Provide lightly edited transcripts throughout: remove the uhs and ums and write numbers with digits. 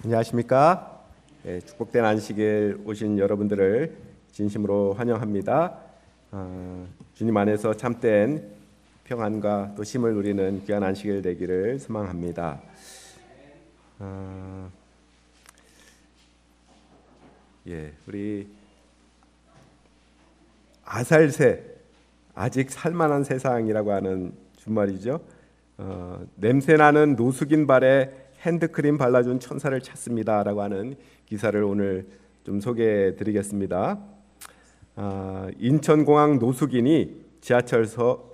안녕하십니까? 축복된 안식일 오신 여러분들을 진심으로 환영합니다. 주님 안에서 참된 평안과 또 쉼을 누리는 귀한 안식일 되기를 소망합니다. 우리 아살새, 아직 살만한 세상이라고 하는 주말이죠. 냄새나는 노숙인 발에 핸드크림 발라준 천사를 찾습니다라고 하는 기사를 오늘 좀 소개해드리겠습니다. 인천공항 노숙인이 지하철에서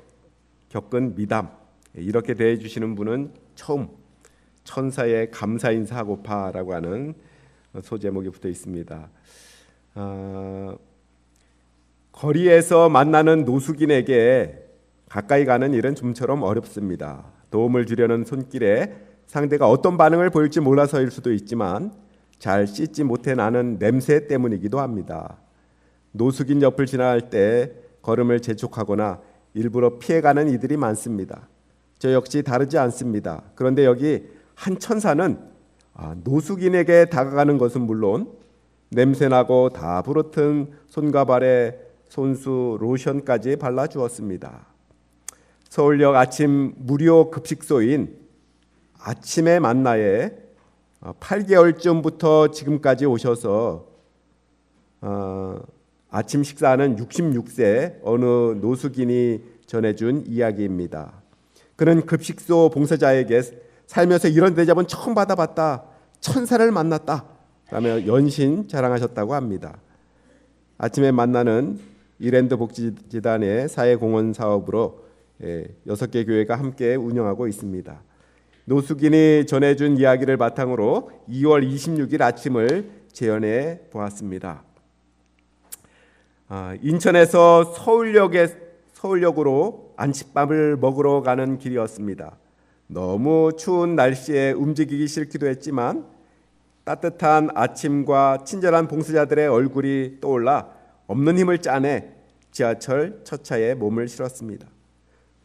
겪은 미담, 이렇게 대해주시는 분은 처음, 천사의 감사 인사하고파라고 하는 소제목이 붙어 있습니다. 거리에서 만나는 노숙인에게 가까이 가는 일은 좀처럼 어렵습니다. 도움을 주려는 손길에 상대가 어떤 반응을 보일지 몰라서일 수도 있지만 잘 씻지 못해 나는 냄새 때문이기도 합니다. 노숙인 옆을 지나갈 때 걸음을 재촉하거나 일부러 피해가는 이들이 많습니다. 저 역시 다르지 않습니다. 그런데 여기 한 천사는 노숙인에게 다가가는 것은 물론 냄새나고 다 부르튼 손과 발에 손수 로션까지 발라주었습니다. 서울역 아침 무료 급식소인 아침의 만나에 8개월쯤부터 지금까지 오셔서 아침 식사하는 66세 어느 노숙인이 전해준 이야기입니다. 그는 급식소 봉사자에게 살면서 이런 대접은 처음 받아봤다, 천사를 만났다 라며 연신 자랑하셨다고 합니다. 아침에 만나는 이랜드 복지재단의 사회공헌 사업으로 6개 교회가 함께 운영하고 있습니다. 노숙인이 전해준 이야기를 바탕으로 2월 26일 아침을 재현해 보았습니다. 인천에서 서울역으로 안식밥을 먹으러 가는 길이었습니다. 너무 추운 날씨에 움직이기 싫기도 했지만 따뜻한 아침과 친절한 봉사자들의 얼굴이 떠올라 없는 힘을 짜내 지하철 첫 차에 몸을 실었습니다.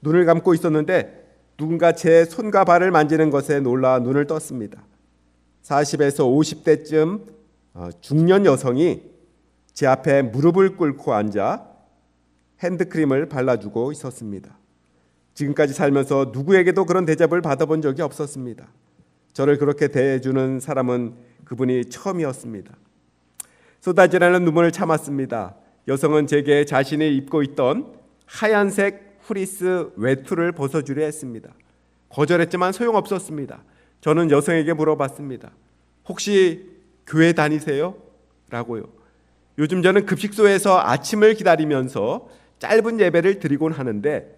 눈을 감고 있었는데 누군가 제 손과 발을 만지는 것에 놀라 눈을 떴습니다. 40에서 50대쯤 중년 여성이 제 앞에 무릎을 꿇고 앉아 핸드크림을 발라주고 있었습니다. 지금까지 살면서 누구에게도 그런 대접을 받아본 적이 없었습니다. 저를 그렇게 대해주는 사람은 그분이 처음이었습니다. 쏟아지는 눈물을 참았습니다. 여성은 제게 자신이 입고 있던 하얀색 프리스 외투를 벗어주려 했습니다. 거절했지만 소용없었습니다. 저는 여성에게 물어봤습니다. 혹시 교회 다니세요? 라고요. 요즘 저는 급식소에서 아침을 기다리면서 짧은 예배를 드리곤 하는데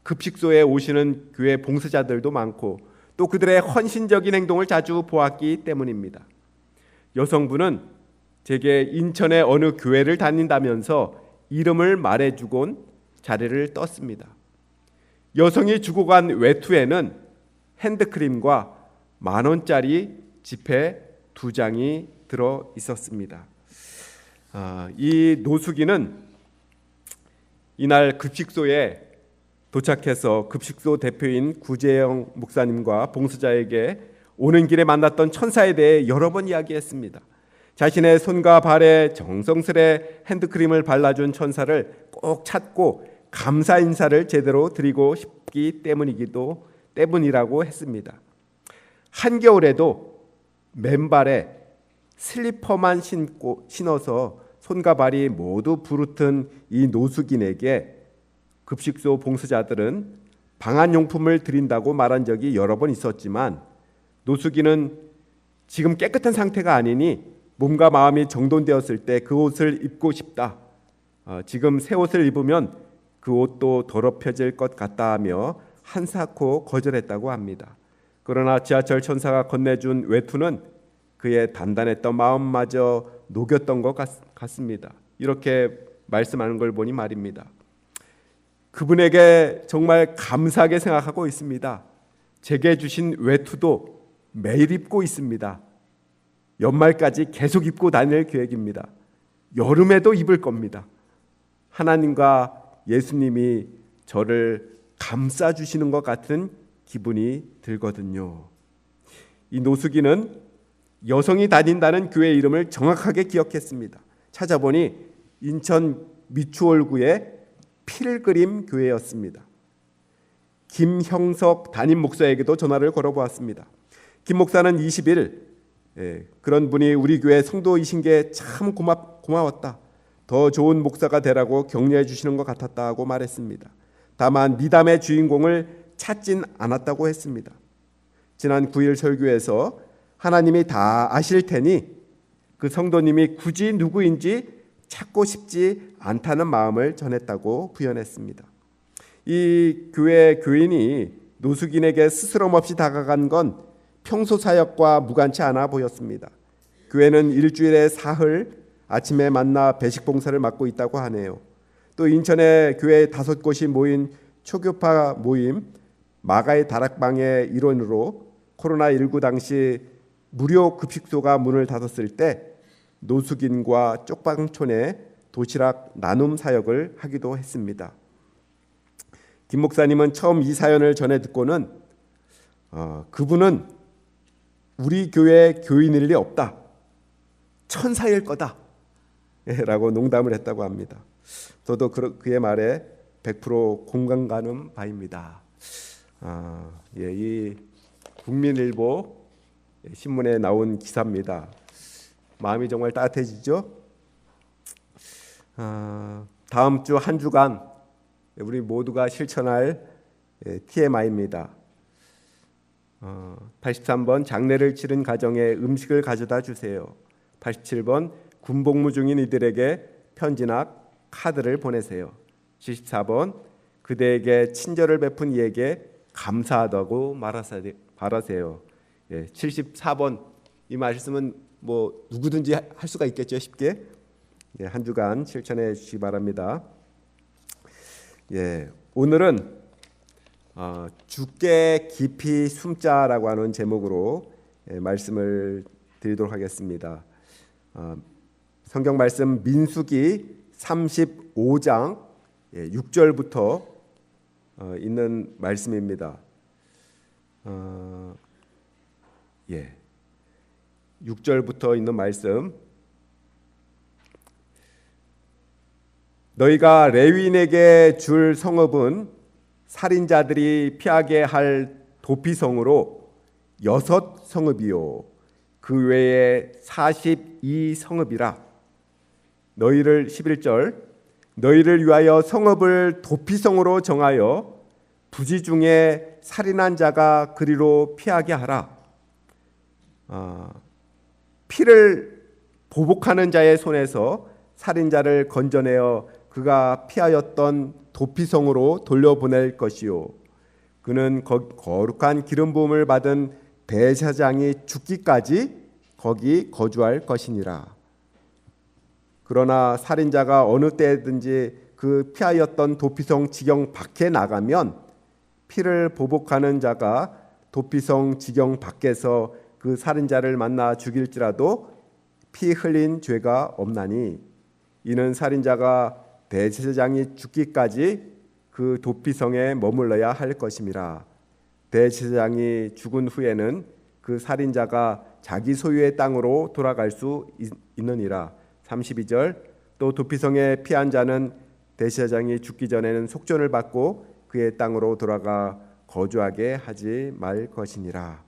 급식소에 오시는 교회 봉사자들도 많고 또 그들의 헌신적인 행동을 자주 보았기 때문입니다. 여성분은 제게 인천의 어느 교회를 다닌다면서 이름을 말해주곤 자리를 떴습니다. 여성이 주고 간 외투에는 핸드크림과 10,000원짜리 지폐 2장이 들어 있었습니다. 이 노숙인은 이날 급식소에 도착해서 급식소 대표인 구재영 목사님과 봉사자에게 오는 길에 만났던 천사에 대해 여러 번 이야기했습니다. 자신의 손과 발에 정성스레 핸드크림을 발라준 천사를 꼭 찾고 감사 인사를 제대로 드리고 싶기 때문이라고 했습니다. 한겨울에도 맨발에 슬리퍼만 신어서 손과 발이 모두 부르튼 이 노숙인에게 급식소 봉사자들은 방한용품을 드린다고 말한 적이 여러 번 있었지만 노숙인은 지금 깨끗한 상태가 아니니 몸과 마음이 정돈되었을 때 그 옷을 입고 싶다. 지금 새 옷을 입으면 그 옷도 더럽혀질 것 같다 하며 한사코 거절했다고 합니다. 그러나 지하철 천사가 건네준 외투는 그의 단단했던 마음마저 녹였던 것 같습니다. 이렇게 말씀하는 걸 보니 말입니다. 그분에게 정말 감사하게 생각하고 있습니다. 제게 주신 외투도 매일 입고 있습니다. 연말까지 계속 입고 다닐 계획입니다. 여름에도 입을 겁니다. 하나님과 예수님이 저를 감싸주시는 것 같은 기분이 들거든요. 이 노숙인은 여성이 다닌다는 교회 이름을 정확하게 기억했습니다. 찾아보니 인천 미추홀구의 필그림 교회였습니다. 김형석 담임 목사에게도 전화를 걸어보았습니다. 김 목사는 20일 그런 분이 우리 교회 성도이신 게 참 고마웠다. 더 좋은 목사가 되라고 격려해 주시는 것 같았다고 말했습니다. 다만 미담의 주인공을 찾진 않았다고 했습니다. 지난 9일 설교에서 하나님이 다 아실 테니 그 성도님이 굳이 누구인지 찾고 싶지 않다는 마음을 전했다고 부연했습니다. 이 교회 교인이 노숙인에게 스스럼 없이 다가간 건 평소 사역과 무관치 않아 보였습니다. 교회는 일주일에 사흘 아침에 만나 배식 봉사를 맡고 있다고 하네요. 또 인천의 교회 5곳이 모인 초교파 모임 마가의 다락방의 일원으로 코로나19 당시 무료 급식소가 문을 닫았을 때 노숙인과 쪽방촌에 도시락 나눔 사역을 하기도 했습니다. 김 목사님은 처음 이 사연을 전해 듣고는 그분은 우리 교회 교인일 리 없다. 천사일 거다. 라고 농담을 했다고 합니다. 저도 그의 말에 100% 공감 가는 바입니다. 이 국민일보 신문에 나온 기사입니다. 마음이 정말 따뜻해지죠? 다음 주 한 주간 우리 모두가 실천할 TMI입니다. 83번 장례를 치른 가정에 음식을 가져다 주세요. 87번 군복무 중인 이들에게 편지나 카드를 보내세요. 74번 그대에게 친절을 베푼 이에게 감사하다고 말하세요. 74번 이 말씀은 뭐 누구든지 할 수가 있겠죠, 쉽게. 한 주간 실천해 주시기 바랍니다. 오늘은 주께 깊이 숨자라고 하는 제목으로 말씀을 드리도록 하겠습니다. 성경 말씀 민수기 35장 6절부터 있는 말씀입니다. 6절부터 있는 말씀. 너희가 레위인에게 줄 성읍은 살인자들이 피하게 할 도피성으로 6성읍이요 그 외에 42성읍이라. 너희를 11절 너희를 위하여 성읍을 도피성으로 정하여 부지 중에 살인한 자가 그리로 피하게 하라. 피를 보복하는 자의 손에서 살인자를 건져내어 그가 피하였던 도피성으로 돌려보낼 것이요 그는 거룩한 기름 부음을 받은 대제사장이 죽기까지 거기 거주할 것이니라. 그러나 살인자가 어느 때든지 그 피하였던 도피성 지경 밖에 나가면 피를 보복하는 자가 도피성 지경 밖에서 그 살인자를 만나 죽일지라도 피 흘린 죄가 없나니 이는 살인자가 대제사장이 죽기까지 그 도피성에 머물러야 할 것임이라. 대제사장이 죽은 후에는 그 살인자가 자기 소유의 땅으로 돌아갈 수 있느니라. 32절 또 도피성에 피한 자는 대제사장이 죽기 전에는 속전을 받고 그의 땅으로 돌아가 거주하게 하지 말 것이니라.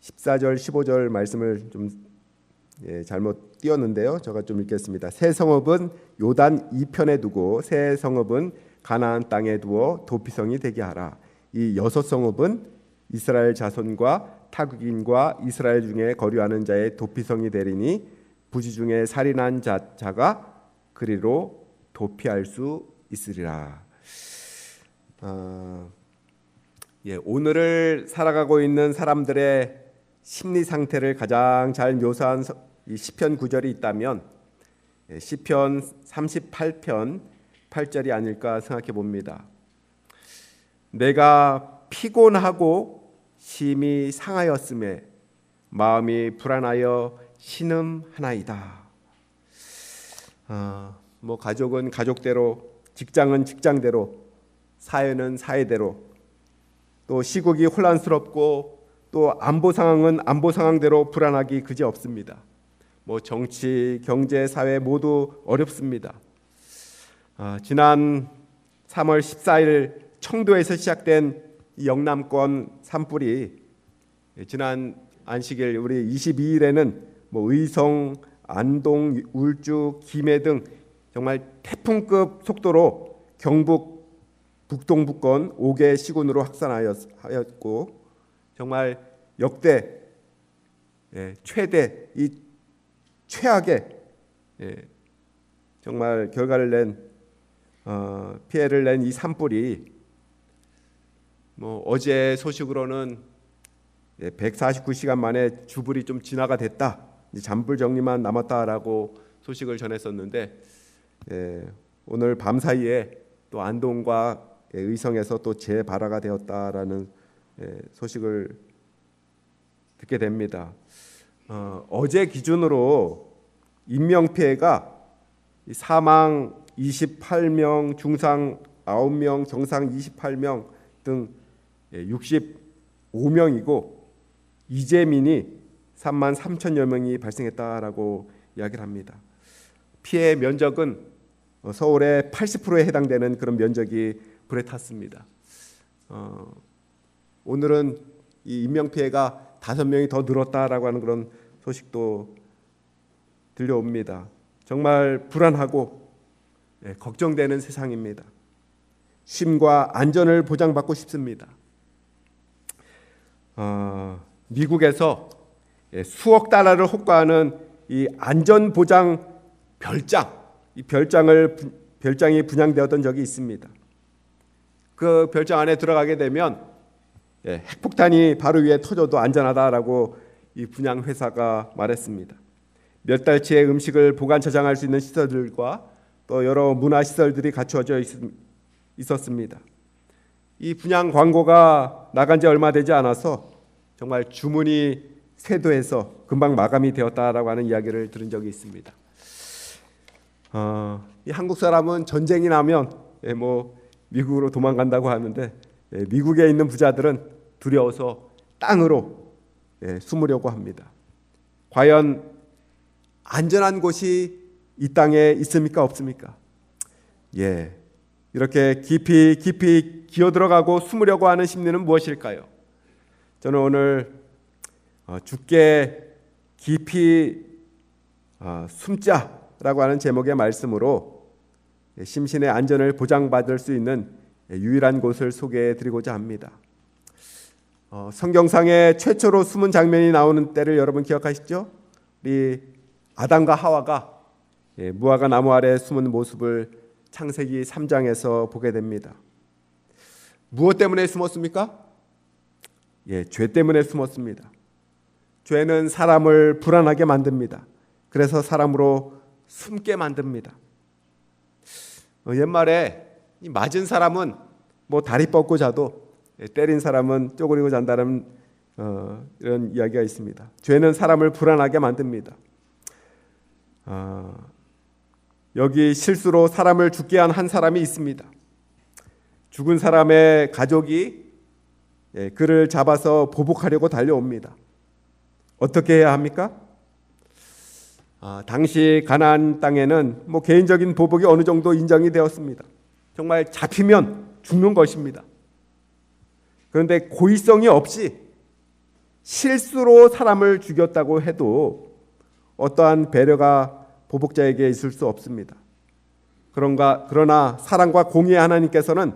14절 15절 말씀을 좀 잘못 띄었는데요. 제가 좀 읽겠습니다. 새 성읍은 요단 이편에 두고 새 성읍은 가나안 땅에 두어 도피성이 되게 하라. 이 6성읍은 이스라엘 자손과 타국인과 이스라엘 중에 거류하는 자의 도피성이 되리니 부지 중에 살인한 자가 그리로 도피할 수 있으리라. 오늘을 살아가고 있는 사람들의 심리 상태를 가장 잘 묘사한 이 시편 구절이 있다면 시편 38편 8절이 아닐까 생각해 봅니다. 내가 피곤하고 심히 상하였음에 마음이 불안하여 신음하나이다. 뭐 가족은 가족대로, 직장은 직장대로, 사회는 사회대로 또 시국이 혼란스럽고 또 안보 상황은 안보 상황대로 불안하기 그지 없습니다. 뭐 정치, 경제, 사회 모두 어렵습니다. 지난 3월 14일 청도에서 시작된 이 영남권 산불이 지난 안식일 우리 22일에는 뭐 의성, 안동, 울주, 김해 등 정말 태풍급 속도로 경북 북동부권 5개 시군으로 확산하였고 정말 역대 최대 이 최악의 정말 결과를 낸 피해를 낸 이 산불이 뭐 어제 소식으로는 149시간 만에 주불이 좀 진화가 됐다, 잔불 정리만 남았다라고 소식을 전했었는데 오늘 밤 사이에 또 안동과 의성에서 또 재발화가 되었다라는 소식을 듣게 됩니다. 어제 기준으로 인명피해가 사망 28명, 중상 9명, 정상 28명 등 65명이고 이재민이 3만 3천여 명이 발생했다라고 이야기를 합니다. 피해 면적은 서울의 80%에 해당되는 그런 면적이 불에 탔습니다. 오늘은 이 인명피해가 5명이 더 늘었다라고 하는 그런 소식도 들려옵니다. 정말 불안하고 걱정되는 세상입니다. 쉼과 안전을 보장받고 싶습니다. 미국에서 수억 달러를 호가하는 이 안전보장 별장, 이 별장이 분양되었던 적이 있습니다. 그 별장 안에 들어가게 되면 핵폭탄이 바로 위에 터져도 안전하다라고 이 분양 회사가 말했습니다. 몇 달치의 음식을 보관 저장할 수 있는 시설들과 또 여러 문화 시설들이 갖추어져 있었습니다. 이 분양 광고가 나간 지 얼마 되지 않아서 정말 주문이 쇄도해서 금방 마감이 되었다라고 하는 이야기를 들은 적이 있습니다. 이 한국 사람은 전쟁이 나면 뭐 미국으로 도망간다고 하는데 미국에 있는 부자들은 두려워서 땅으로 숨으려고 합니다. 과연 안전한 곳이 이 땅에 있습니까, 없습니까? 이렇게 깊이 기어 들어가고 숨으려고 하는 심리는 무엇일까요? 저는 오늘 주께 깊이 숨자라고 하는 제목의 말씀으로 심신의 안전을 보장받을 수 있는 유일한 곳을 소개해 드리고자 합니다. 성경상에 최초로 숨은 장면이 나오는 때를 여러분 기억하시죠? 우리 아담과 하와가 무화과 나무 아래 숨은 모습을 창세기 3장에서 보게 됩니다. 무엇 때문에 숨었습니까? 죄 때문에 숨었습니다. 죄는 사람을 불안하게 만듭니다. 그래서 사람으로 숨게 만듭니다. 옛말에 맞은 사람은 뭐 다리 뻗고 자도 때린 사람은 쪼그리고 잔다는 이런 이야기가 있습니다. 죄는 사람을 불안하게 만듭니다. 여기 실수로 사람을 죽게 한 한 사람이 있습니다. 죽은 사람의 가족이 그를 잡아서 보복하려고 달려옵니다. 어떻게 해야 합니까? 당시 가나안 땅에는 뭐 개인적인 보복이 어느 정도 인정이 되었습니다. 정말 잡히면 죽는 것입니다. 그런데 고의성이 없이 실수로 사람을 죽였다고 해도 어떠한 배려가 보복자에게 있을 수 없습니다. 그러나 사랑과 공의의 하나님께서는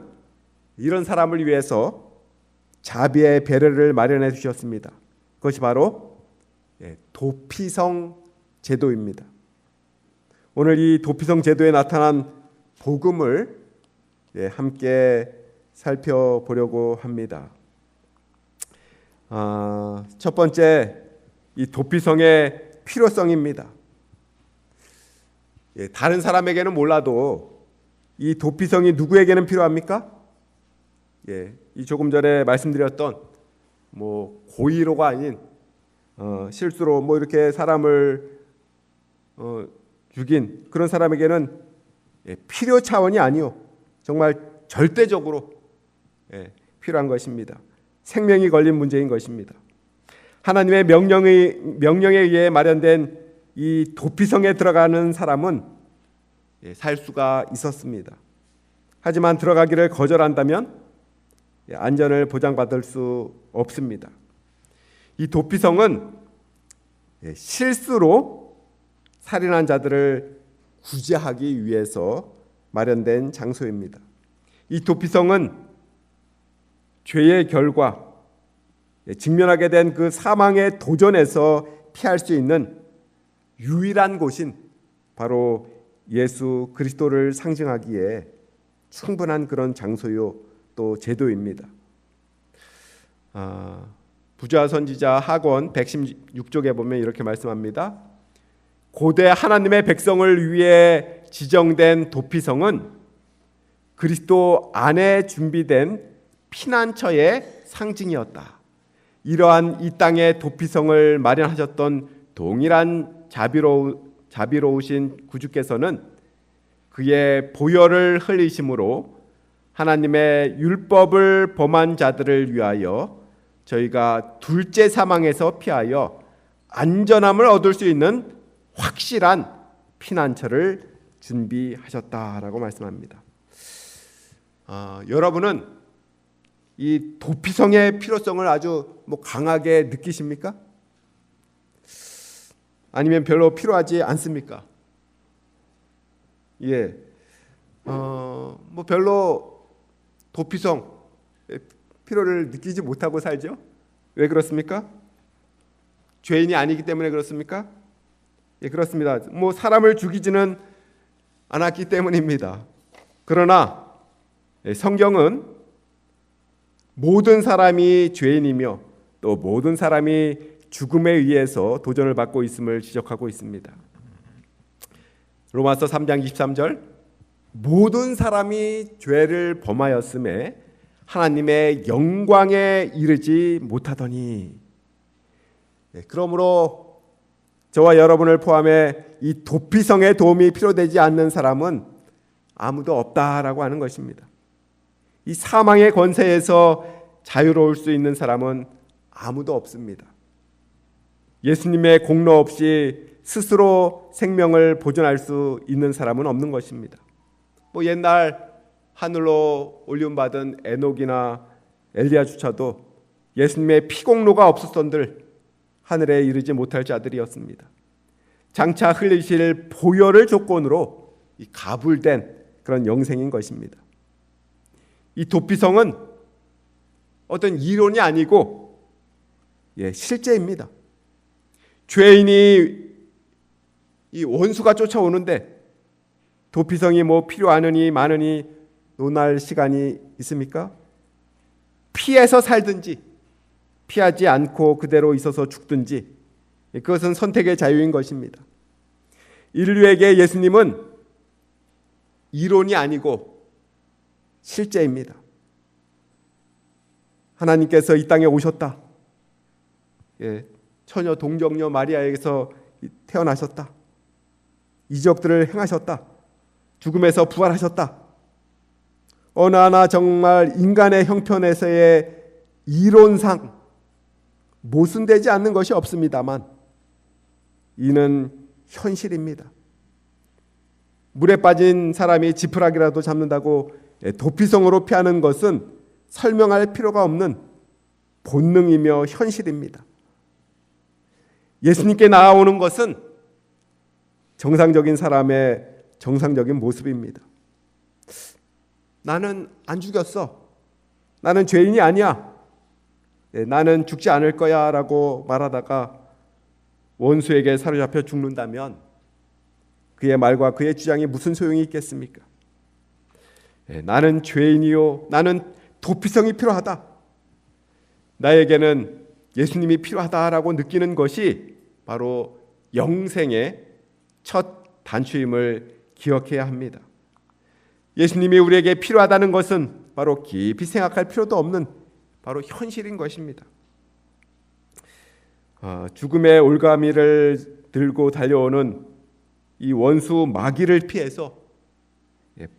이런 사람을 위해서 자비의 배려를 마련해 주셨습니다. 그것이 바로 도피성 제도입니다. 오늘 이 도피성 제도에 나타난 복음을 함께 살펴보려고 합니다. 첫 번째, 이 도피성의 필요성입니다. 다른 사람에게는 몰라도 이 도피성이 누구에게는 필요합니까? 이 조금 전에 말씀드렸던 뭐 고의로가 아닌 실수로 뭐 이렇게 사람을 죽인 그런 사람에게는 필요 차원이 아니요 정말 절대적으로 필요한 것입니다. 생명이 걸린 문제인 것입니다. 하나님의 명령에 의해 마련된 이 도피성에 들어가는 사람은 살 수가 있었습니다. 하지만 들어가기를 거절한다면 안전을 보장받을 수 없습니다. 이 도피성은 실수로 살인한 자들을 구제하기 위해서 마련된 장소입니다. 이 도피성은 죄의 결과, 직면하게 된 그 사망의 도전에서 피할 수 있는 유일한 곳인 바로 예수 그리스도를 상징하기에 충분한 그런 장소요 또 제도입니다. 부자 선지자 하곤 116쪽에 보면 이렇게 말씀합니다. 고대 하나님의 백성을 위해 지정된 도피성은 그리스도 안에 준비된 피난처의 상징이었다. 이러한 이 땅의 도피성을 마련하셨던 동일한 자비로우신 구주께서는 그의 보혈을 흘리심으로 하나님의 율법을 범한 자들을 위하여 저희가 둘째 사망에서 피하여 안전함을 얻을 수 있는 확실한 피난처를 준비하셨다라고 말씀합니다. 여러분은 이 도피성의 필요성을 아주 강하게 느끼십니까? 아니면 별로 필요하지 않습니까? 별로 도피성 필요를 느끼지 못하고 살죠. 왜 그렇습니까? 죄인이 아니기 때문에 그렇습니까? 그렇습니다. 사람을 죽이지는 않았기 때문입니다. 그러나 성경은 모든 사람이 죄인이며 또 모든 사람이 죽음에 의해서 도전을 받고 있음을 지적하고 있습니다. 로마서 3장 23절 모든 사람이 죄를 범하였음에 하나님의 영광에 이르지 못하더니 그러므로 저와 여러분을 포함해 이 도피성의 도움이 필요되지 않는 사람은 아무도 없다라고 하는 것입니다. 이 사망의 권세에서 자유로울 수 있는 사람은 아무도 없습니다. 예수님의 공로 없이 스스로 생명을 보존할 수 있는 사람은 없는 것입니다. 옛날 하늘로 올림받은 에녹이나 엘리야조차도 예수님의 피공로가 없었던들 하늘에 이르지 못할 자들이었습니다. 장차 흘리실 보혈을 조건으로 가불된 그런 영생인 것입니다. 이 도피성은 어떤 이론이 아니고 실제입니다. 죄인이 이 원수가 쫓아오는데 도피성이 필요하느니 마느니 논할 시간이 있습니까? 피해서 살든지 피하지 않고 그대로 있어서 죽든지 그것은 선택의 자유인 것입니다. 인류에게 예수님은 이론이 아니고 실제입니다. 하나님께서 이 땅에 오셨다. 처녀 동정녀 마리아에게서 태어나셨다. 이적들을 행하셨다. 죽음에서 부활하셨다. 어느 하나 정말 인간의 형편에서의 이론상 모순되지 않는 것이 없습니다만 이는 현실입니다. 물에 빠진 사람이 지푸라기라도 잡는다고 도피성으로 피하는 것은 설명할 필요가 없는 본능이며 현실입니다. 예수님께 나아오는 것은 정상적인 사람의 정상적인 모습입니다. 나는 안 죽였어. 나는 죄인이 아니야. 나는 죽지 않을 거야 라고 말하다가 원수에게 사로잡혀 죽는다면 그의 말과 그의 주장이 무슨 소용이 있겠습니까? 나는 죄인이요. 나는 도피성이 필요하다. 나에게는 예수님이 필요하다라고 느끼는 것이 바로 영생의 첫 단추임을 기억해야 합니다. 예수님이 우리에게 필요하다는 것은 바로 깊이 생각할 필요도 없는 바로 현실인 것입니다. 죽음의 올가미를 들고 달려오는 이 원수 마귀를 피해서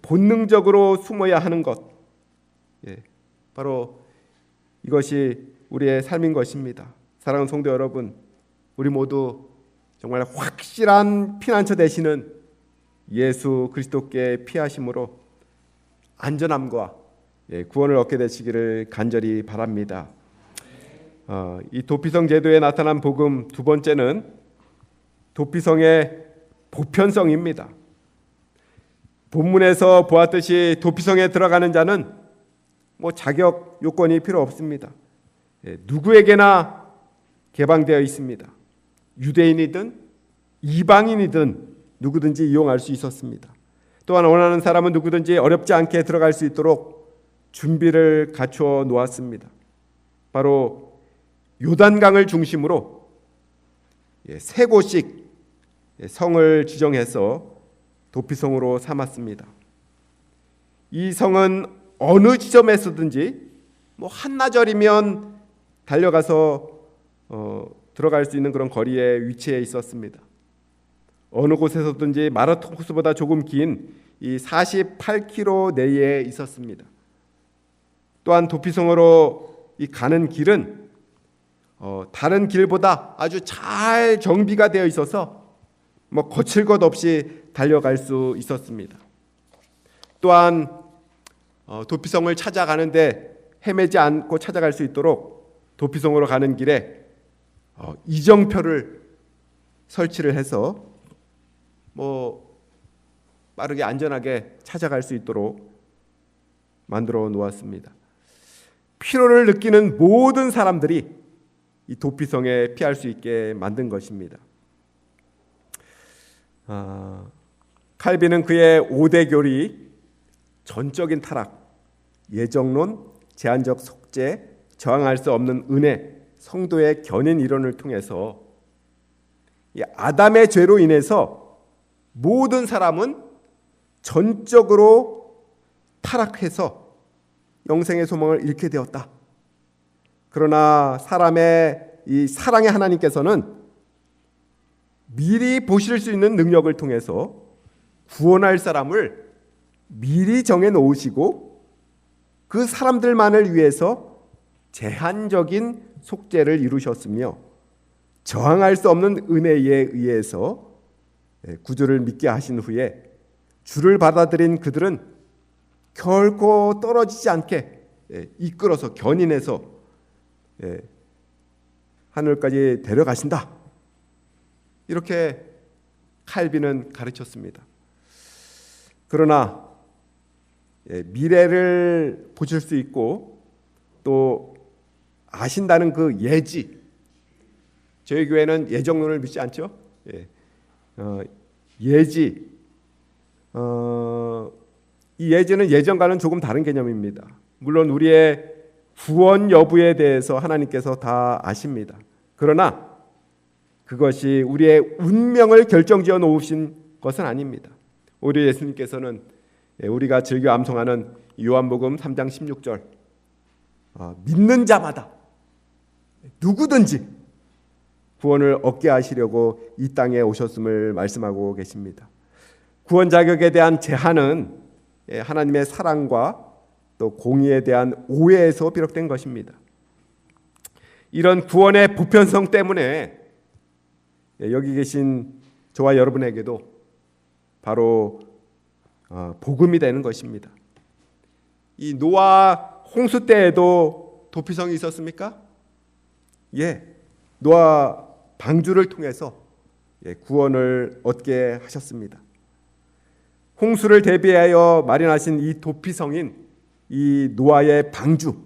본능적으로 숨어야 하는 것, 바로 이것이 우리의 삶인 것입니다. 사랑하는 성도 여러분, 우리 모두 정말 확실한 피난처 되시는 예수 그리스도께 피하심으로 안전함과 구원을 얻게 되시기를 간절히 바랍니다. 이 도피성 제도에 나타난 복음 두 번째는 도피성의 보편성입니다. 본문에서 보았듯이 도피성에 들어가는 자는 자격 요건이 필요 없습니다. 누구에게나 개방되어 있습니다. 유대인이든 이방인이든 누구든지 이용할 수 있었습니다. 또한 원하는 사람은 누구든지 어렵지 않게 들어갈 수 있도록 준비를 갖추어 놓았습니다. 바로 요단강을 중심으로 세 곳씩 성을 지정해서 도피성으로 삼았습니다. 이 성은 어느 지점에서든지 한나절이면 달려가서 들어갈 수 있는 그런 거리에 위치해 있었습니다. 어느 곳에서든지 마라톤 코스보다 조금 긴 이 48km 내에 있었습니다. 또한 도피성으로 이 가는 길은 다른 길보다 아주 잘 정비가 되어 있어서 거칠 것 없이 달려갈 수 있었습니다. 또한 도피성을 찾아가는데 헤매지 않고 찾아갈 수 있도록 도피성으로 가는 길에 이정표를 설치를 해서 빠르게 안전하게 찾아갈 수 있도록 만들어 놓았습니다. 피로를 느끼는 모든 사람들이 이 도피성에 피할 수 있게 만든 것입니다. 칼빈은 그의 5대 교리, 전적인 타락, 예정론, 제한적 속죄, 저항할 수 없는 은혜, 성도의 견인 이론을 통해서 이 아담의 죄로 인해서 모든 사람은 전적으로 타락해서 영생의 소망을 잃게 되었다. 그러나 사람의 이 사랑의 하나님께서는 미리 보실 수 있는 능력을 통해서 구원할 사람을 미리 정해 놓으시고 그 사람들만을 위해서 제한적인 속죄를 이루셨으며 저항할 수 없는 은혜에 의해서 구주를 믿게 하신 후에 주를 받아들인 그들은 결코 떨어지지 않게 이끌어서 견인해서 하늘까지 데려가신다. 이렇게 칼빈은 가르쳤습니다. 그러나 미래를 보실 수 있고 또 아신다는 그 예지, 저희 교회는 예정론을 믿지 않죠? 예지, 이 예지는 예정과는 조금 다른 개념입니다. 물론 우리의 구원 여부에 대해서 하나님께서 다 아십니다. 그러나 그것이 우리의 운명을 결정지어 놓으신 것은 아닙니다. 우리 예수님께서는 우리가 즐겨 암송하는 요한복음 3장 16절 믿는 자마다 누구든지 구원을 얻게 하시려고 이 땅에 오셨음을 말씀하고 계십니다. 구원 자격에 대한 제한은 하나님의 사랑과 또 공의에 대한 오해에서 비롯된 것입니다. 이런 구원의 보편성 때문에 여기 계신 저와 여러분에게도 바로 복음이 되는 것입니다. 이 노아 홍수 때에도 도피성이 있었습니까? 노아 방주를 통해서 구원을 얻게 하셨습니다. 홍수를 대비하여 마련하신 이 도피성인 이 노아의 방주,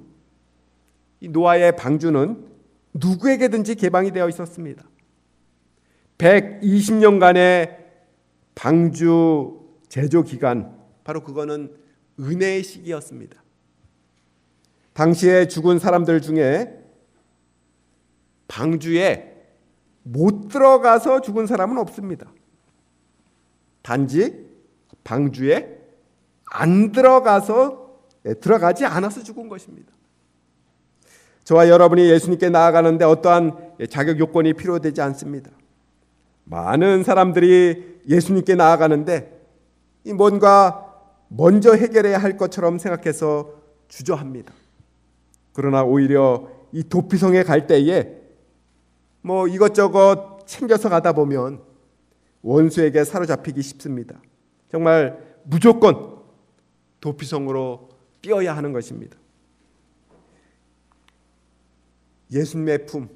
이 노아의 방주는 누구에게든지 개방이 되어 있었습니다. 120년간의 방주 제조 기간, 바로 그거는 은혜의 시기였습니다. 당시에 죽은 사람들 중에 방주에 못 들어가서 죽은 사람은 없습니다. 단지 방주에 안 들어가지 않아서 죽은 것입니다. 저와 여러분이 예수님께 나아가는데 어떠한 자격 요건이 필요되지 않습니다. 많은 사람들이 예수님께 나아가는데 뭔가 먼저 해결해야 할 것처럼 생각해서 주저합니다. 그러나 오히려 이 도피성에 갈 때에 뭐 이것저것 챙겨서 가다 보면 원수에게 사로잡히기 쉽습니다. 정말 무조건 도피성으로 뛰어야 하는 것입니다. 예수님의 품,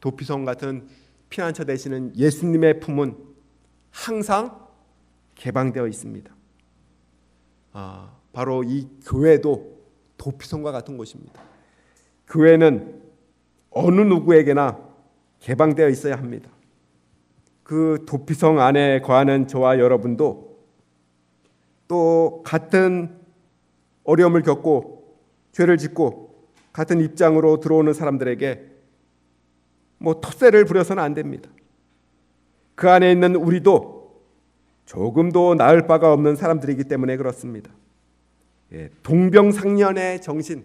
도피성 같은 피난처 되시는 예수님의 품은 항상 개방되어 있습니다. 바로 이 교회도 도피성과 같은 곳입니다. 교회는 어느 누구에게나 개방되어 있어야 합니다. 그 도피성 안에 거하는 저와 여러분도 또 같은 어려움을 겪고 죄를 짓고 같은 입장으로 들어오는 사람들에게 뭐 텃세를 부려서는 안 됩니다. 그 안에 있는 우리도 조금도 나을 바가 없는 사람들이기 때문에 그렇습니다. 동병상련의 정신,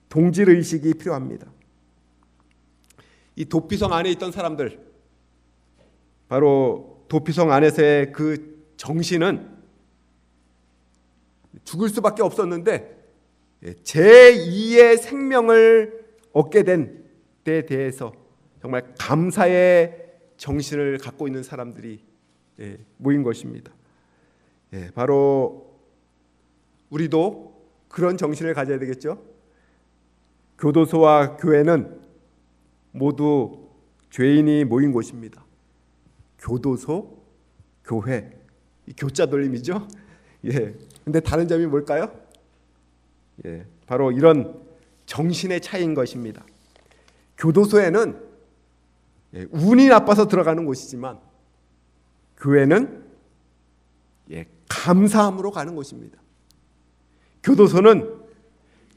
동질의식이 필요합니다. 이 도피성 안에 있던 사람들, 바로 도피성 안에서의 그 정신은 죽을 수밖에 없었는데 제2의 생명을 얻게 된 데 대해서 정말 감사의 정신을 갖고 있는 사람들이 모인 것입니다. 바로 우리도 그런 정신을 가져야 되겠죠. 교도소와 교회는 모두 죄인이 모인 곳입니다. 교도소, 교회, 교자 돌림이죠. 근데 다른 점이 뭘까요? 바로 이런 정신의 차이인 것입니다. 교도소에는 운이 나빠서 들어가는 곳이지만 교회는 감사함으로 가는 곳입니다. 교도소는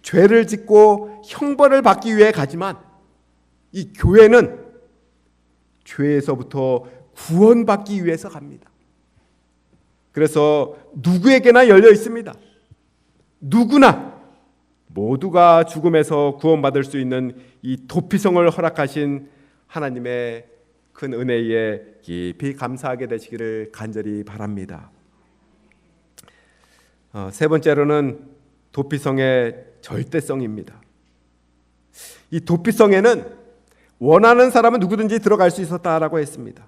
죄를 짓고 형벌을 받기 위해 가지만 이 교회는 죄에서부터 구원받기 위해서 갑니다. 그래서 누구에게나 열려 있습니다. 누구나 모두가 죽음에서 구원받을 수 있는 이 도피성을 허락하신 하나님의 큰 은혜에 깊이 감사하게 되시기를 간절히 바랍니다. 세 번째로는 도피성의 절대성입니다. 이 도피성에는 원하는 사람은 누구든지 들어갈 수 있었다라고 했습니다.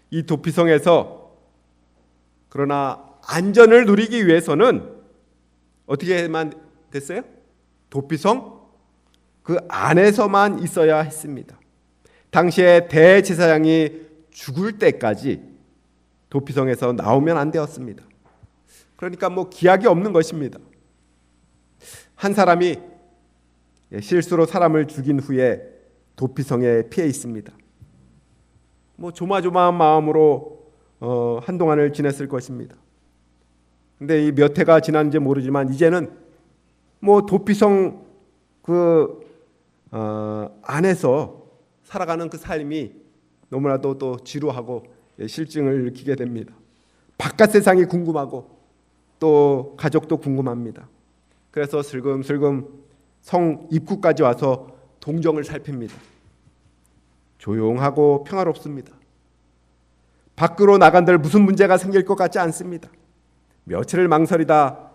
이 도피성에서 그러나 안전을 누리기 위해서는 어떻게만 됐어요? 도피성 그 안에서만 있어야 했습니다. 당시에 대제사장이 죽을 때까지 도피성에서 나오면 안 되었습니다. 그러니까 뭐 기약이 없는 것입니다. 한 사람이 실수로 사람을 죽인 후에 도피성에 피해 있습니다. 뭐 조마조마한 마음으로 한동안을 지냈을 것입니다. 근데 이 몇 해가 지났는지 모르지만 이제는 뭐 도피성 안에서 살아가는 그 삶이 너무나도 또 지루하고 실증을 느끼게 됩니다. 바깥 세상이 궁금하고 또 가족도 궁금합니다. 그래서 슬금슬금 성 입구까지 와서 동정을 살핍니다. 조용하고 평화롭습니다. 밖으로 나간들 무슨 문제가 생길 것 같지 않습니다. 며칠을 망설이다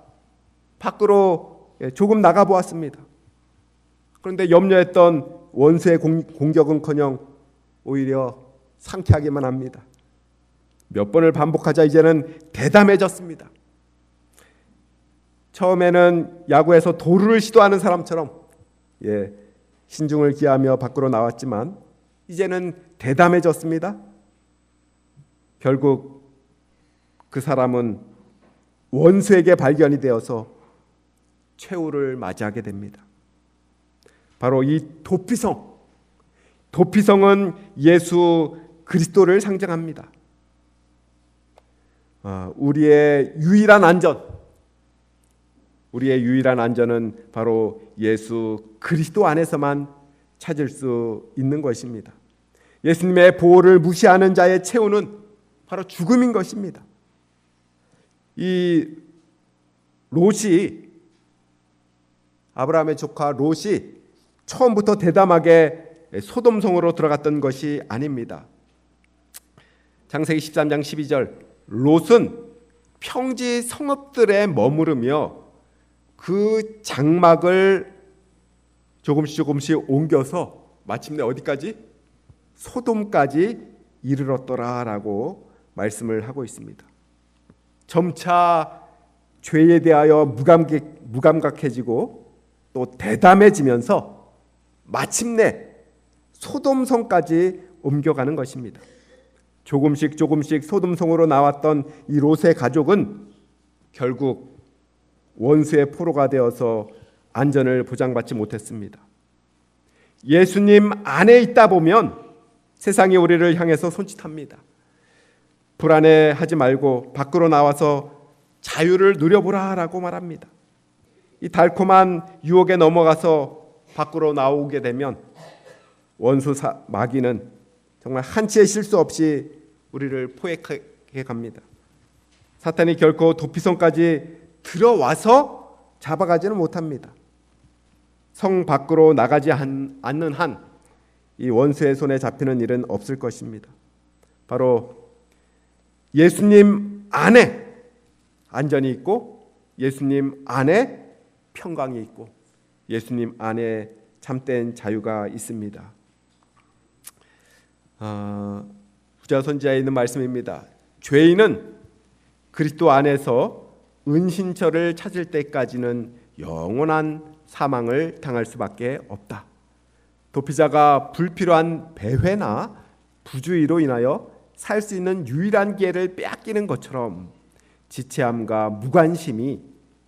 밖으로 조금 나가보았습니다. 그런데 염려했던 원수의 공격은커녕 오히려 상쾌하기만 합니다. 몇 번을 반복하자 이제는 대담해졌습니다. 처음에는 야구에서 도루를 시도하는 사람처럼 신중을 기하며 밖으로 나왔지만 이제는 대담해졌습니다. 결국 그 사람은 원수에게 발견이 되어서 최후를 맞이하게 됩니다. 바로 이 도피성은 예수 그리스도를 상징합니다. 우리의 유일한 안전은 바로 예수 그리스도 안에서만 찾을 수 있는 것입니다. 예수님의 보호를 무시하는 자의 최후는 바로 죽음인 것입니다. 이 롯이 아브라함의 조카 롯이 처음부터 대담하게 소돔성으로 들어갔던 것이 아닙니다. 창세기 13장 12절 롯은 평지 성읍들에 머무르며 그 장막을 조금씩 옮겨서 마침내 어디까지? 소돔까지 이르렀더라라고 말씀을 하고 있습니다. 점차 죄에 대하여 무감각해지고 또 대담해지면서 마침내 소돔성까지 옮겨가는 것입니다. 조금씩 소돔성으로 나왔던 이 롯의 가족은 결국 원수의 포로가 되어서 안전을 보장받지 못했습니다. 예수님 안에 있다 보면 세상이 우리를 향해서 손짓합니다. 불안해하지 말고 밖으로 나와서 자유를 누려보라라고 말합니다. 이 달콤한 유혹에 넘어가서 밖으로 나오게 되면 원수 마귀는 정말 한치의 실수 없이 우리를 포획해 갑니다. 사탄이 결코 도피성까지 들어와서 잡아가지는 못합니다. 성 밖으로 나가지 않는 한 이 원수의 손에 잡히는 일은 없을 것입니다. 바로 예수님 안에 안전이 있고 예수님 안에 평강이 있고 예수님 안에 참된 자유가 있습니다. 후자 선지자에 있는 말씀입니다. 죄인은 그리스도 안에서 은신처를 찾을 때까지는 영원한 사망을 당할 수밖에 없다. 도피자가 불필요한 배회나 부주의로 인하여 살 수 있는 유일한 기회를 빼앗기는 것처럼 지체함과 무관심이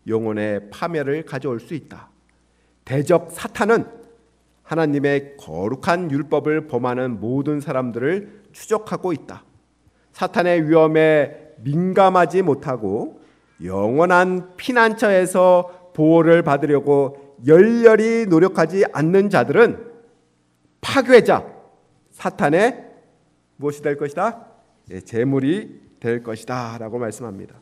영혼의 파멸을 가져올 수 있다. 대적 사탄은 하나님의 거룩한 율법을 범하는 모든 사람들을 추적하고 있다. 사탄의 위험에 민감하지 못하고 영원한 피난처에서 보호를 받으려고 열렬히 노력하지 않는 자들은 파괴자 사탄의 무엇이 될 것이다? 재물이 될 것이다 라고 말씀합니다.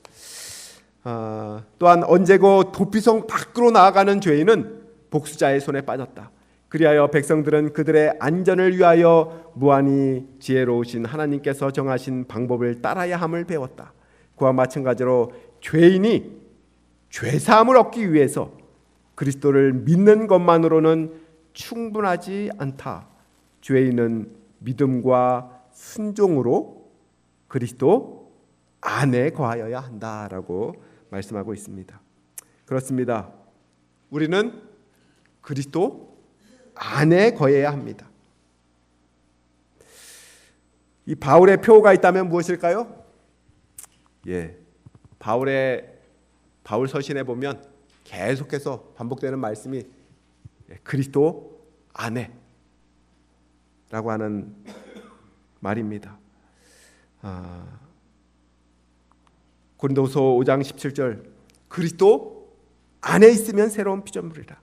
또한 언제고 도피성 밖으로 나아가는 죄인은 복수자의 손에 빠졌다. 그리하여 백성들은 그들의 안전을 위하여 무한히 지혜로우신 하나님께서 정하신 방법을 따라야 함을 배웠다. 그와 마찬가지로 죄인이 죄사함을 얻기 위해서 그리스도를 믿는 것만으로는 충분하지 않다. 죄인은 믿음과 순종으로 그리스도 안에 거하여야 한다라고 말씀하고 있습니다. 그렇습니다. 우리는 그리스도 안에 거해야 합니다. 이 바울의 표가 있다면 무엇일까요? 바울 서신에 보면 계속해서 반복되는 말씀이 그리스도 안에 라고 하는 말입니다. 고린도후서 5장 17절 그리스도 안에 있으면 새로운 피조물이라.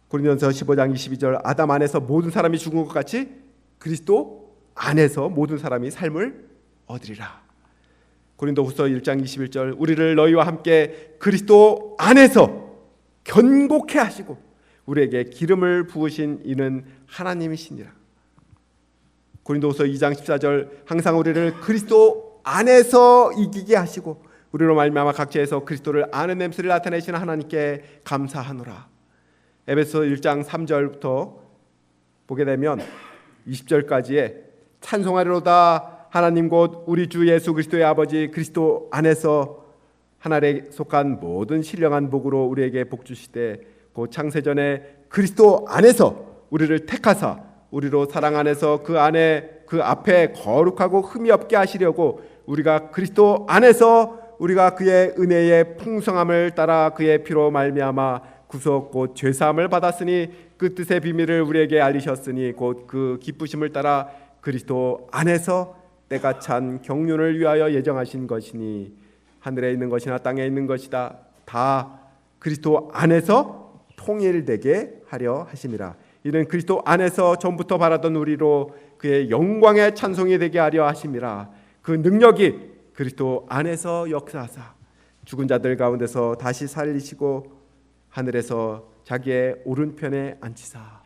고린도전서 15장 22절 아담 안에서 모든 사람이 죽은 것 같이 그리스도 안에서 모든 사람이 삶을 얻으리라. 고린도후서 1장 21절 우리를 너희와 함께 그리스도 안에서 견고케 하시고 우리에게 기름을 부으신 이는 하나님이시니라. 고린도후서 2장 14절 항상 우리를 그리스도 안에서 이기게 하시고 우리로 말미암아 각지에서 그리스도를 아는 냄새를 나타내시는 하나님께 감사하노라. 에베소 1장 3절부터 보게 되면 20절까지의 찬송하리로다 하나님 곧 우리 주 예수 그리스도의 아버지 그리스도 안에서 하늘에 속한 모든 신령한 복으로 우리에게 복 주시되 곧 창세전에 그리스도 안에서 우리를 택하사 우리로 사랑 안에서 그 앞에 거룩하고 흠이 없게 하시려고 우리가 그리스도 안에서 우리가 그의 은혜의 풍성함을 따라 그의 피로 말미암아 구속 곧 죄사함을 받았으니 그 뜻의 비밀을 우리에게 알리셨으니 곧 그 기쁘심을 따라 그리스도 안에서 때가 찬 경륜을 위하여 예정하신 것이니 하늘에 있는 것이나 땅에 있는 것이다 다 그리스도 안에서 통일되게 하려 하심이라. 이는 그리스도 안에서 전부터 바라던 우리로 그의 영광의 찬송이 되게 하려 하심이라. 그 능력이 그리스도 안에서 역사하사 죽은 자들 가운데서 다시 살리시고 하늘에서 자기의 오른편에 앉히사.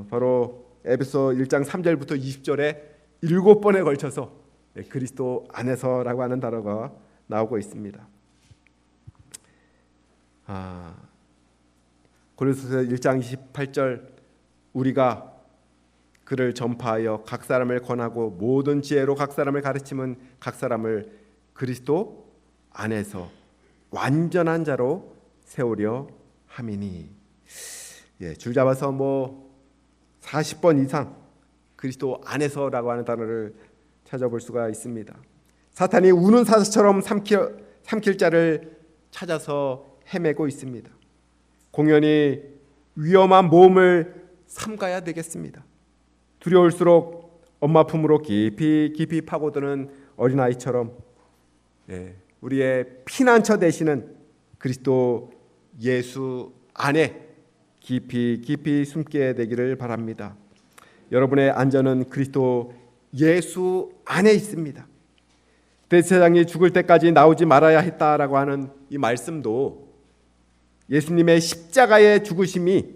바로 에베소 1장 3절부터 20절에 7번에 걸쳐서 그리스도 안에서라고 하는 단어가 나오고 있습니다. 고린도서 1장 28절 우리가 그를 전파하여 각 사람을 권하고 모든 지혜로 각 사람을 가르치면 각 사람을 그리스도 안에서 완전한 자로 세우려 함이니. 줄 잡아서 40번 이상 그리스도 안에서라고 하는 단어를 찾아볼 수가 있습니다. 사탄이 우는 사자처럼 삼킬 자를 찾아서 헤매고 있습니다. 공연히 위험한 모험을 삼가야 되겠습니다. 두려울수록 엄마 품으로 깊이 파고드는 어린아이처럼 우리의 피난처 되시는 그리스도 예수 안에 깊이 숨게 되기를 바랍니다. 여러분의 안전은 그리스도 예수 안에 있습니다. 대제사장이 죽을 때까지 나오지 말아야 했다라고 하는 이 말씀도 예수님의 십자가의 죽으심이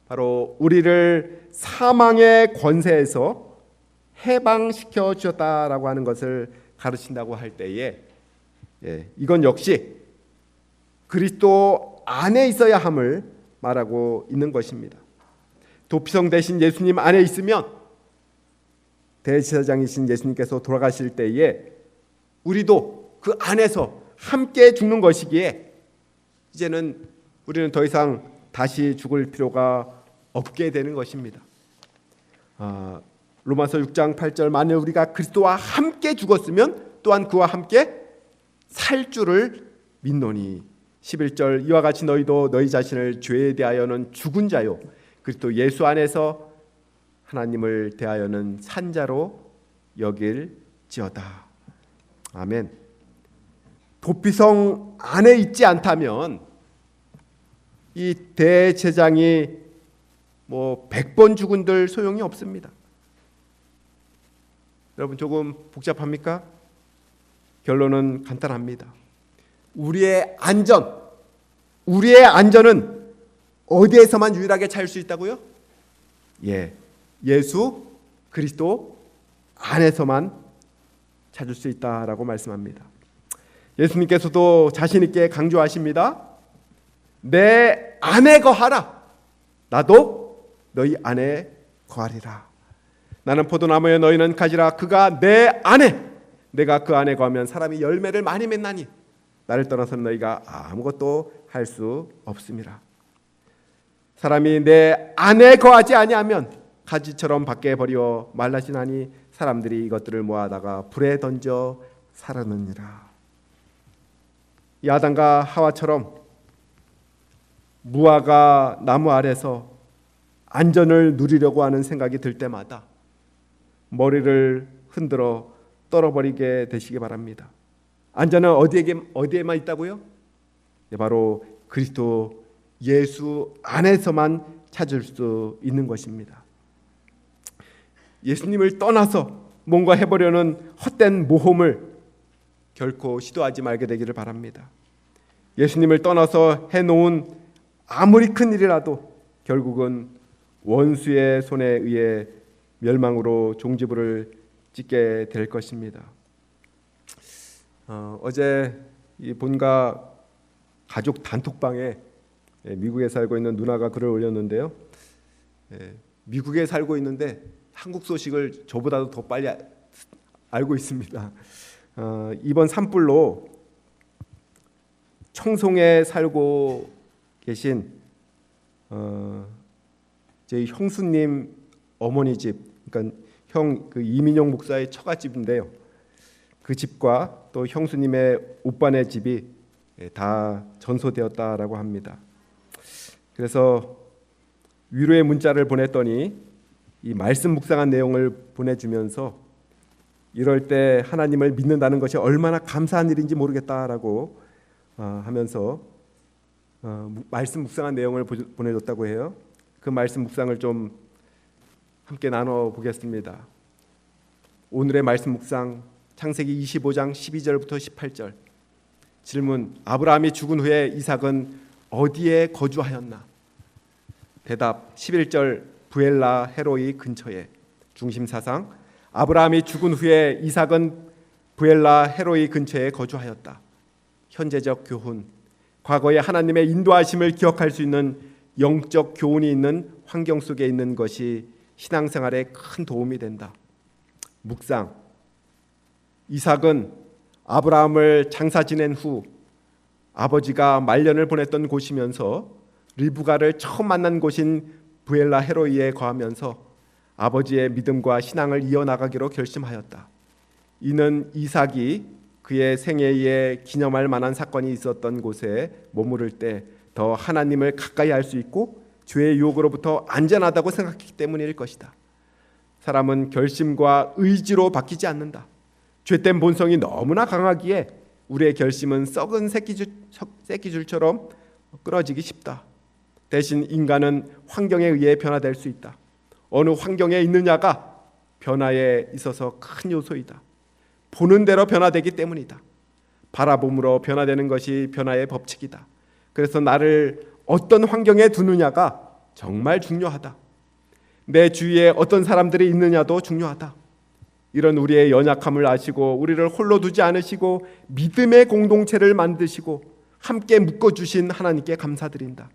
바로 우리를 사망의 권세에서 해방시켜 주셨다라고 하는 것을 가르친다고 할 때에 이건 역시 그리스도 안에 있어야 함을 말하고 있는 것입니다. 도피성 대신 예수님 안에 있으면 대제사장이신 예수님께서 돌아가실 때에 우리도 그 안에서 함께 죽는 것이기에 이제는 우리는 더 이상 다시 죽을 필요가 없게 되는 것입니다. 로마서 6장 8절 만일 우리가 그리스도와 함께 죽었으면 또한 그와 함께 살 줄을 믿노니 11절 이와 같이 너희도 너희 자신을 죄에 대하여는 죽은 자요 그리스도 예수 안에서 하나님을 대하여는 산 자로 여길지어다. 아멘. 도피성 안에 있지 않다면 이 대제사장이 100번 죽은들 소용이 없습니다. 여러분 조금 복잡합니까? 결론은 간단합니다. 우리의 안전은 어디에서만 유일하게 찾을 수 있다고요? 예수 그리스도 안에서만 찾을 수 있다라고 말씀합니다. 예수님께서도 자신 있게 강조하십니다. 내 안에 거하라. 나도 너희 안에 거하리라. 나는 포도나무에 너희는 가지라. 그가 내 안에 내가 그 안에 거하면 사람이 열매를 많이 맺나니 나를 떠나서는 너희가 아무것도 할 수 없음이라. 사람이 내 안에 거하지 아니하면 가지처럼 밖에 버리어 말라지나니 사람들이 이것들을 모아다가 불에 던져 사르느니라. 이 아담과 하와처럼 무화과 나무 아래서 안전을 누리려고 하는 생각이 들 때마다 머리를 흔들어 떨어버리게 되시기 바랍니다. 안전은 어디에만 있다고요? 바로 그리스도 예수 안에서만 찾을 수 있는 것입니다. 예수님을 떠나서 뭔가 해보려는 헛된 모험을 결코 시도하지 말게 되기를 바랍니다. 예수님을 떠나서 해놓은 아무리 큰 일이라도 결국은 원수의 손에 의해 멸망으로 종지부를 찍게 될 것입니다. 어제 이 본가 가족 단톡방에 미국에 살고 있는 누나가 글을 올렸는데요. 미국에 살고 있는데 한국 소식을 저보다도 더 빨리 알고 있습니다. 이번 산불로 청송에 살고 계신 저희 형수님 어머니 집, 그러니까 그 이민용 목사의 처갓집인데요. 그 집과 또 형수님의 오빠네 집이 다 전소되었다라고 합니다. 그래서 위로의 문자를 보냈더니 이 말씀 묵상한 내용을 보내주면서 이럴 때 하나님을 믿는다는 것이 얼마나 감사한 일인지 모르겠다라고 하면서 말씀 묵상한 내용을 보내줬다고 해요. 그 말씀 묵상을 좀 함께 나눠보겠습니다. 오늘의 말씀 묵상 창세기 25장 12절부터 18절. 질문: 아브라함이 죽은 후에 이삭은 어디에 거주하였나? 대답: 11절 부엘라 헤로이 근처에. 중심 사상: 아브라함이 죽은 후에 이삭은 부엘라 헤로이 근처에 거주하였다. 현재적 교훈: 과거의 하나님의 인도하심을 기억할 수 있는 영적 교훈이 있는 환경 속에 있는 것이 신앙생활에 큰 도움이 된다. 묵상. 이삭은 아브라함을 장사 지낸 후 아버지가 말년을 보냈던 곳이면서 리브가를 처음 만난 곳인 부엘라 헤로이에 거하면서 아버지의 믿음과 신앙을 이어나가기로 결심하였다. 이는 이삭이 그의 생애에 기념할 만한 사건이 있었던 곳에 머무를 때 더 하나님을 가까이 할 수 있고 죄의 유혹으로부터 안전하다고 생각했기 때문일 것이다. 사람은 결심과 의지로 바뀌지 않는다. 죄된 본성이 너무나 강하기에 우리의 결심은 썩은 새끼줄처럼 끊어지기 쉽다. 대신 인간은 환경에 의해 변화될 수 있다. 어느 환경에 있느냐가 변화에 있어서 큰 요소이다. 보는 대로 변화되기 때문이다. 바라봄으로 변화되는 것이 변화의 법칙이다. 그래서 나를 어떤 환경에 두느냐가 정말 중요하다. 내 주위에 어떤 사람들이 있느냐도 중요하다. 이런 우리의 연약함을 아시고 우리를 홀로 두지 않으시고 믿음의 공동체를 만드시고 함께 묶어주신 하나님께 감사드린다.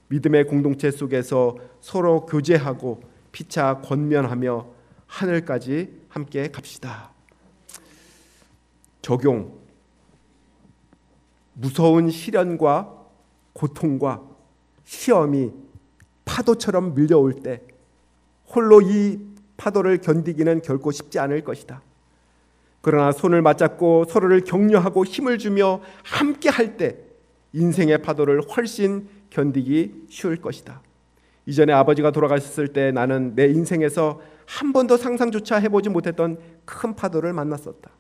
믿음의 공동체 속에서 서로 교제하고 피차 권면하며 하늘까지 함께 갑시다. 적용. 무서운 시련과 고통과 시험이 파도처럼 밀려올 때 홀로 이 파도를 견디기는 결코 쉽지 않을 것이다. 그러나 손을 맞잡고 서로를 격려하고 힘을 주며 함께 할 때 인생의 파도를 훨씬 견디기 쉬울 것이다. 이전에 아버지가 돌아가셨을 때 나는 내 인생에서 한 번도 상상조차 해보지 못했던 큰 파도를 만났었다.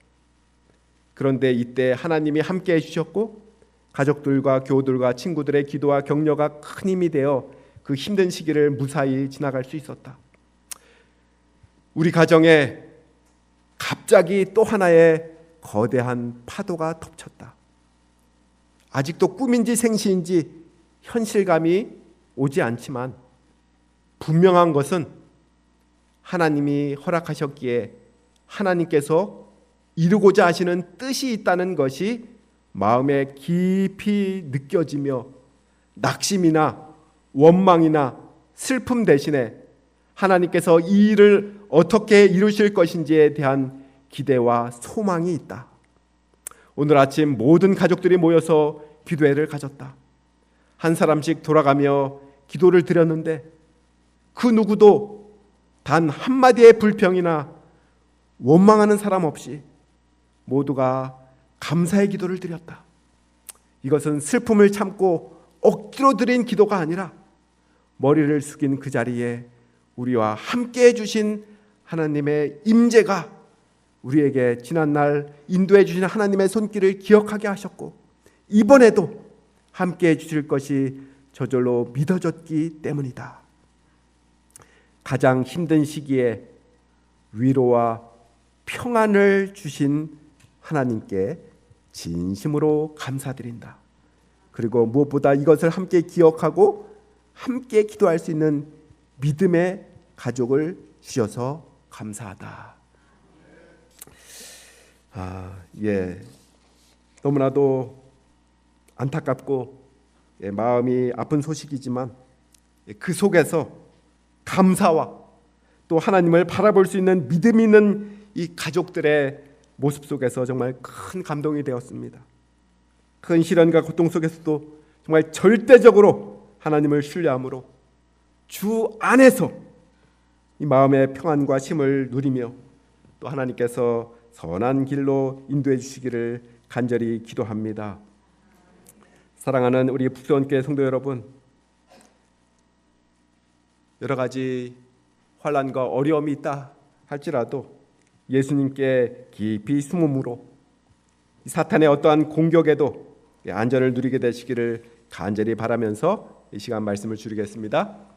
그런데 이때 하나님이 함께 해주셨고 가족들과 교우들과 친구들의 기도와 격려가 큰 힘이 되어 그 힘든 시기를 무사히 지나갈 수 있었다. 우리 가정에 갑자기 또 하나의 거대한 파도가 덮쳤다. 아직도 꿈인지 생시인지 현실감이 오지 않지만 분명한 것은 하나님이 허락하셨기에 하나님께서 이루고자 하시는 뜻이 있다는 것이 마음에 깊이 느껴지며 낙심이나 원망이나 슬픔 대신에 하나님께서 이 일을 어떻게 이루실 것인지에 대한 기대와 소망이 있다. 오늘 아침 모든 가족들이 모여서 기도회를 가졌다. 한 사람씩 돌아가며 기도를 드렸는데 그 누구도 단 한마디의 불평이나 원망하는 사람 없이 모두가 감사의 기도를 드렸다. 이것은 슬픔을 참고 억지로 드린 기도가 아니라 머리를 숙인 그 자리에 우리와 함께 해주신 하나님의 임재가 우리에게 지난날 인도해 주신 하나님의 손길을 기억하게 하셨고 이번에도 함께 해주실 것이 저절로 믿어졌기 때문이다. 가장 힘든 시기에 위로와 평안을 주신 하나님께 진심으로 감사드린다. 그리고 무엇보다 이것을 함께 기억하고 함께 기도할 수 있는 믿음의 가족을 주셔서 감사하다. 너무나도 안타깝고 마음이 아픈 소식이지만 그 속에서 감사와 또 하나님을 바라볼 수 있는 믿음 있는 이 가족들의 모습 속에서 정말 큰 감동이 되었습니다. 큰 시련과 고통 속에서도 정말 절대적으로 하나님을 신뢰함으로 주 안에서 이 마음의 평안과 쉼을 누리며 또 하나님께서 선한 길로 인도해 주시기를 간절히 기도합니다. 사랑하는 우리 북수원교회 성도 여러분, 여러 가지 환난과 어려움이 있다 할지라도 예수님께 깊이 숨음으로 사탄의 어떠한 공격에도 안전을 누리게 되시기를 간절히 바라면서 이 시간 말씀을 줄이겠습니다.